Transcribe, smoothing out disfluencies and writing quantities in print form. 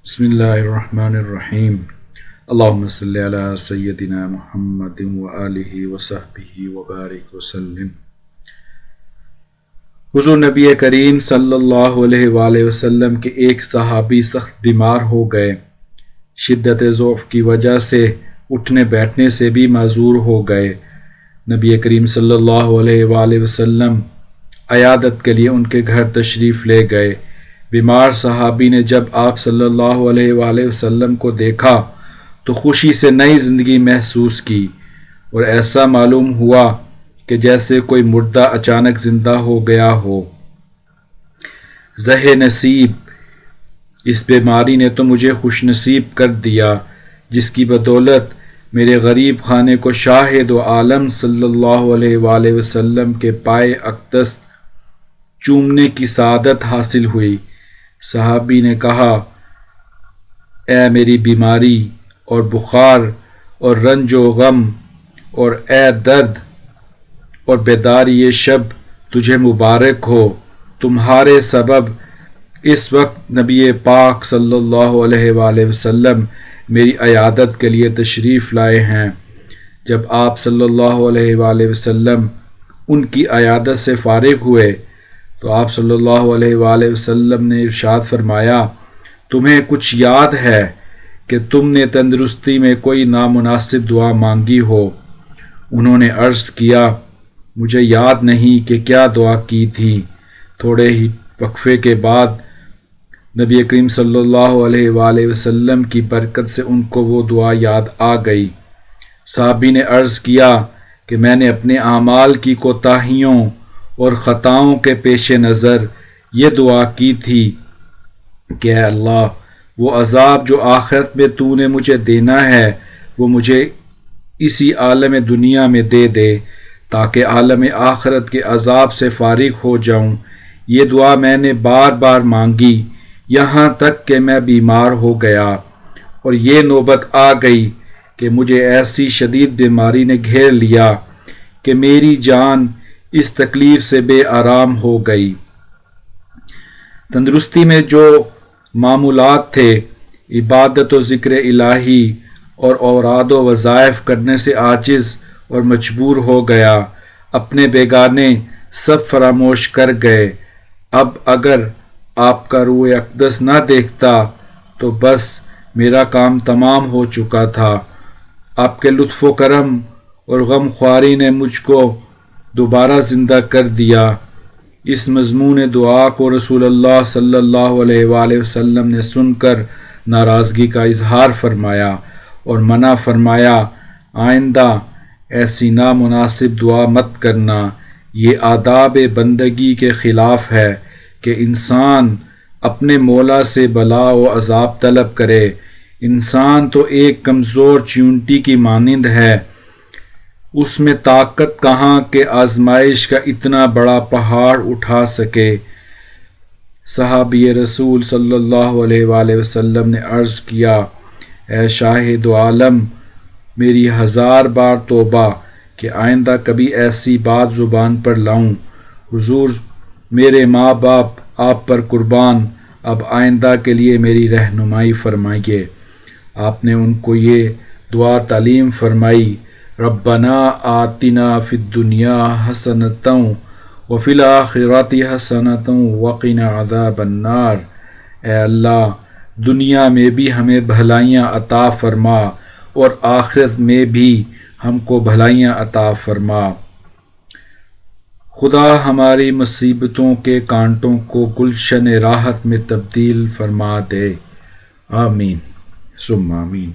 بسم اللہ الرحمن الرحیم اللہم صلی علی سیدنا محمد وآلہ وصحبہ وبارک وسلم۔ حضور نبی کریم صلی اللہ علیہ وآلہ وسلم کے ایک صحابی سخت بیمار ہو گئے، شدت ضعف کی وجہ سے اٹھنے بیٹھنے سے بھی معذور ہو گئے۔ نبی کریم صلی اللہ علیہ وآلہ وسلم عیادت کے لیے ان کے گھر تشریف لے گئے۔ بیمار صحابی نے جب آپ صلی اللہ علیہ وآلہ وسلم کو دیکھا تو خوشی سے نئی زندگی محسوس کی اور ایسا معلوم ہوا کہ جیسے کوئی مردہ اچانک زندہ ہو گیا ہو۔ زہ نصیب، اس بیماری نے تو مجھے خوش نصیب کر دیا، جس کی بدولت میرے غریب خانے کو شاہ دو عالم صلی اللہ علیہ وآلہ وسلم کے پائے اقدس چومنے کی سعادت حاصل ہوئی۔ صحابی نے کہا، اے میری بیماری اور بخار اور رنج و غم اور اے درد اور بیداری یہ شب تجھے مبارک ہو، تمہارے سبب اس وقت نبی پاک صلی اللہ علیہ وآلہ وسلم میری عیادت کے لیے تشریف لائے ہیں۔ جب آپ صلی اللہ علیہ وآلہ وسلم ان کی عیادت سے فارغ ہوئے تو آپ صلی اللہ علیہ وآلہ وسلم نے ارشاد فرمایا، تمہیں کچھ یاد ہے کہ تم نے تندرستی میں کوئی نامناسب دعا مانگی ہو؟ انہوں نے عرض کیا، مجھے یاد نہیں کہ کیا دعا کی تھی۔ تھوڑے ہی وقفے کے بعد نبی کریم صلی اللہ علیہ وآلہ وسلم کی برکت سے ان کو وہ دعا یاد آ گئی۔ صحابی نے عرض کیا کہ میں نے اپنے اعمال کی کوتاہیوں اور خطاؤں کے پیش نظر یہ دعا کی تھی کہ اے اللہ، وہ عذاب جو آخرت میں تو نے مجھے دینا ہے وہ مجھے اسی عالم دنیا میں دے دے تاکہ عالم آخرت کے عذاب سے فارغ ہو جاؤں۔ یہ دعا میں نے بار بار مانگی یہاں تک کہ میں بیمار ہو گیا اور یہ نوبت آ گئی کہ مجھے ایسی شدید بیماری نے گھیر لیا کہ میری جان اس تکلیف سے بے آرام ہو گئی۔ تندرستی میں جو معمولات تھے، عبادت و ذکر الہی اور اوراد و وظائف کرنے سے عاجز اور مجبور ہو گیا، اپنے بیگانے سب فراموش کر گئے۔ اب اگر آپ کا روح اقدس نہ دیکھتا تو بس میرا کام تمام ہو چکا تھا۔ آپ کے لطف و کرم اور غم خواری نے مجھ کو دوبارہ زندہ کر دیا۔ اس مضمون دعا کو رسول اللہ صلی اللہ علیہ وآلہ وسلم نے سن کر ناراضگی کا اظہار فرمایا اور منع فرمایا، آئندہ ایسی نامناسب دعا مت کرنا، یہ آداب بندگی کے خلاف ہے کہ انسان اپنے مولا سے بلا و عذاب طلب کرے۔ انسان تو ایک کمزور چیونٹی کی مانند ہے، اس میں طاقت کہاں کہ آزمائش کا اتنا بڑا پہاڑ اٹھا سکے۔ صحابی رسول صلی اللہ علیہ وآلہ وسلم نے عرض کیا، اے شاہد عالم، میری 1000 بار توبہ کہ آئندہ کبھی ایسی بات زبان پر لاؤں۔ حضور، میرے ماں باپ آپ پر قربان، اب آئندہ کے لیے میری رہنمائی فرمائیے۔ آپ نے ان کو یہ دعا تعلیم فرمائی، ربنا آتنا فی الدنیا حسنۃ وفی الآخرۃ حسنۃ وقنا عذاب النار۔ اے اللہ، دنیا میں بھی ہمیں بھلائیاں عطا فرما اور آخرت میں بھی ہم کو بھلائیاں عطا فرما۔ خدا ہماری مصیبتوں کے کانٹوں کو گلشن راحت میں تبدیل فرما دے، آمین ثم آمین۔